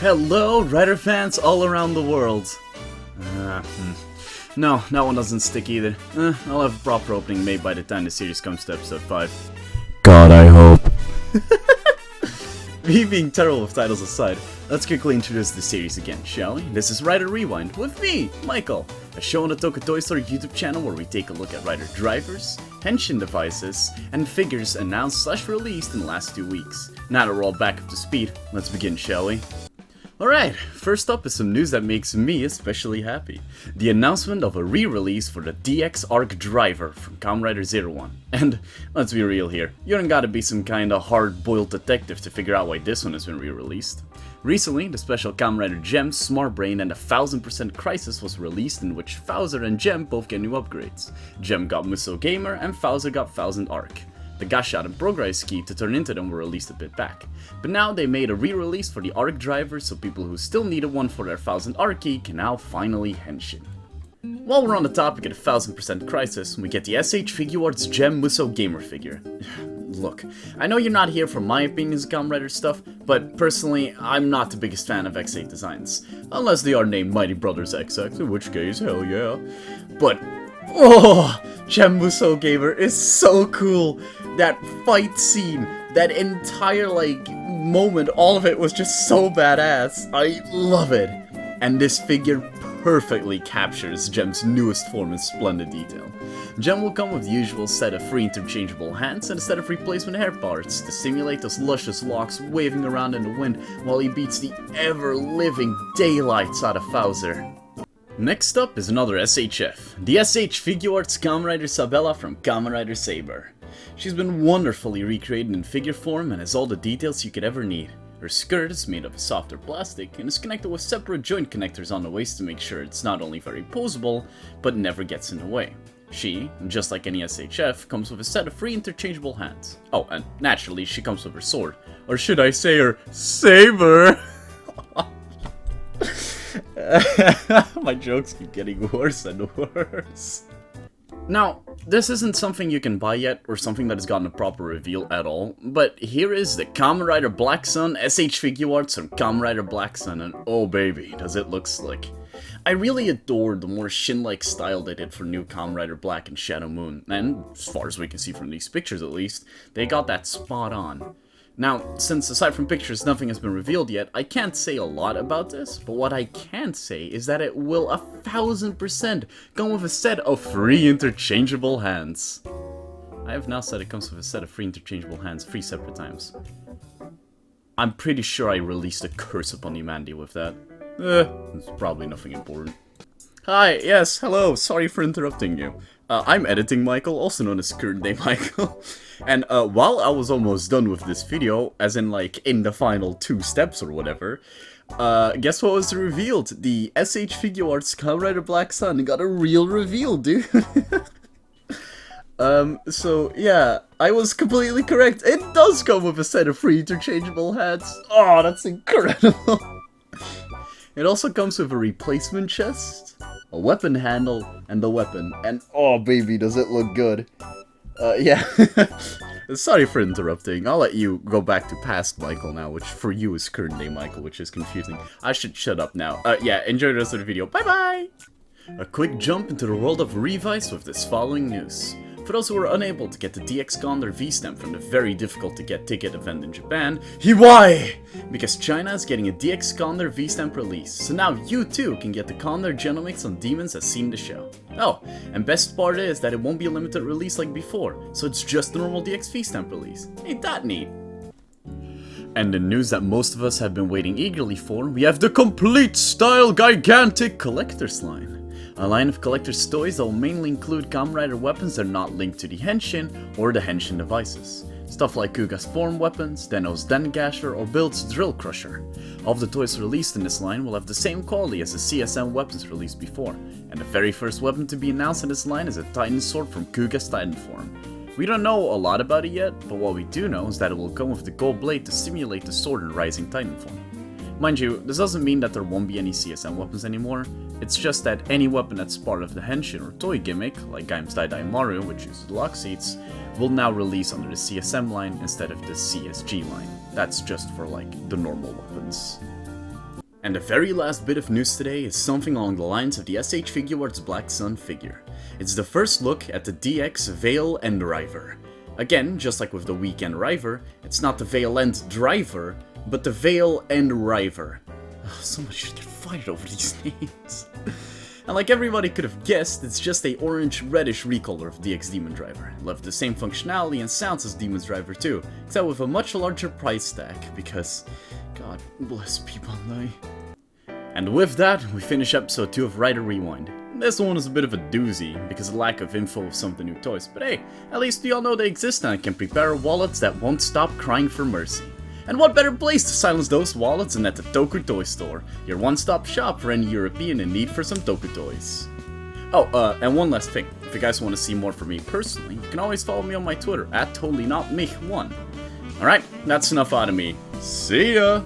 Hello, Rider fans all around the world. No, that one doesn't stick either. I'll have a proper opening made by the time the series comes to episode 5. God, I hope. Me being terrible with titles aside, let's quickly introduce the series again, shall we? This is Rider Rewind with me, Michael, a show on the Toku Toy Store YouTube channel where we take a look at Rider drivers, henshin devices, and figures announced/released in the last 2 weeks. Now that we're all back up to speed, let's begin, shall we? Alright, first up is some news that makes me especially happy. The announcement of a re-release for the DX Arc Driver from Kamen Rider 01. And, let's be real here, you don't gotta be some kinda hard-boiled detective to figure out why this one has been re-released. Recently, the special Kamen Rider Gem, Smart Brain, and a 1000% Crisis was released, in which Fowser and Gem both get new upgrades. Gem got Musou Gamer, and Fowser got 1000 Arc. The Gashat and Progress key to turn into them were released a bit back, but now they made a re-release for the Arc Driver, so people who still needed one for their 1000 Arc key can now finally henshin. While we're on the topic of the 1000% Crisis, we get the SH Figuarts Gem Musou Gamer figure. Look, I know you're not here for my opinions of Kamen Rider stuff, but personally, I'm not the biggest fan of X8 designs, unless they are named Mighty Brothers XX, in which case, hell yeah. But, oh, Gem Musou Gamer is so cool! That fight scene, that entire, moment, all of it was just so badass. I love it. And this figure perfectly captures Gem's newest form in splendid detail. Gem will come with the usual set of free interchangeable hands and a set of replacement hair parts to simulate those luscious locks waving around in the wind while he beats the ever-living daylights out of Fowser. Next up is another SHF, the SH Figuarts Kamen Rider Sabella from Kamen Rider Saber. She's been wonderfully recreated in figure form and has all the details you could ever need. Her skirt is made of a softer plastic and is connected with separate joint connectors on the waist to make sure it's not only very posable, but never gets in the way. She, just like any SHF, comes with a set of free interchangeable hands. Oh, and naturally she comes with her sword. Or should I say her saber? My jokes keep getting worse and worse. Now, this isn't something you can buy yet, or something that has gotten a proper reveal at all, but here is the Kamen Rider Black Sun SH Figuarts from Kamen Rider Black Sun, and oh baby, does it look slick. I really adored the more Shin-like style they did for new Kamen Rider Black and Shadow Moon, and as far as we can see from these pictures at least, they got that spot on. Now, since aside from pictures nothing has been revealed yet, I can't say a lot about this, but what I can say is that it will 1000% come with a set of free interchangeable hands. I have now said it comes with a set of free interchangeable hands 3 separate times. I'm pretty sure I released a curse upon humanity with that. It's probably nothing important. Hi, yes, hello, sorry for interrupting you. I'm Editing Michael, also known as Current Day Michael, and while I was almost done with this video, as in in the final 2 steps or whatever, guess what was revealed? The SH Figuarts Kamen Rider Black Sun got a real reveal, dude. So yeah, I was completely correct. It does come with a set of free interchangeable hats. Oh, that's incredible. It also comes with a replacement chest, a weapon handle, and the weapon, and oh baby, does it look good. Yeah. Sorry for interrupting, I'll let you go back to past Michael now, which for you is current day Michael, which is confusing. I should shut up now. Yeah, enjoy the rest of the video, bye bye! A quick jump into the world of Revice with this following news. For those who were unable to get the DX Condor V-Stamp from the very difficult to get ticket event in Japan, Hiwai! Because China is getting a DX Condor V-Stamp release, so now you too can get the Condor Genomix on Demons as seen in the show. Oh, and best part is that it won't be a limited release like before, so it's just the normal DX V-Stamp release. Ain't that neat? And the news that most of us have been waiting eagerly for, we have the Complete Style Gigantic Collector's line. A line of collector's toys that will mainly include Kamen Rider weapons that are not linked to the henshin or the henshin devices. Stuff like Kuga's form weapons, Denno's Dengasher, or Build's Drill Crusher. All of the toys released in this line will have the same quality as the CSM weapons released before, and the very first weapon to be announced in this line is a Titan Sword from Kuga's Titan form. We don't know a lot about it yet, but what we do know is that it will come with the gold blade to simulate the sword in Rising Titan form. Mind you, this doesn't mean that there won't be any CSM weapons anymore, it's just that any weapon that's part of the henshin or toy gimmick, like Gaim's Dai Maru, which uses lock seats, will now release under the CSM line instead of the CSG line. That's just for the normal weapons. And the very last bit of news today is something along the lines of the SH Figuarts Black Sun figure. It's the first look at the DX Veil End Driver. Again, just like with the Weekend River, it's not the Veil End Driver, but the Veil End River. Somebody should get fired over these names. And like everybody could have guessed, it's just a orange-reddish recolor of DX Demon Driver. It left the same functionality and sounds as Demon's Driver too, except with a much larger price tag, because God bless people die. And with that, we finish episode 2 of Rider Rewind. This one is a bit of a doozy, because of the lack of info of some of the new toys, but hey, at least we all know they exist and I can prepare wallets that won't stop crying for mercy. And what better place to silence those wallets than at the Toku Toy Store, your one-stop shop for any European in need for some Toku toys. Oh, and one last thing, if you guys want to see more from me personally, you can always follow me on my Twitter, @TotallyNotMich1. Alright, that's enough out of me. See ya!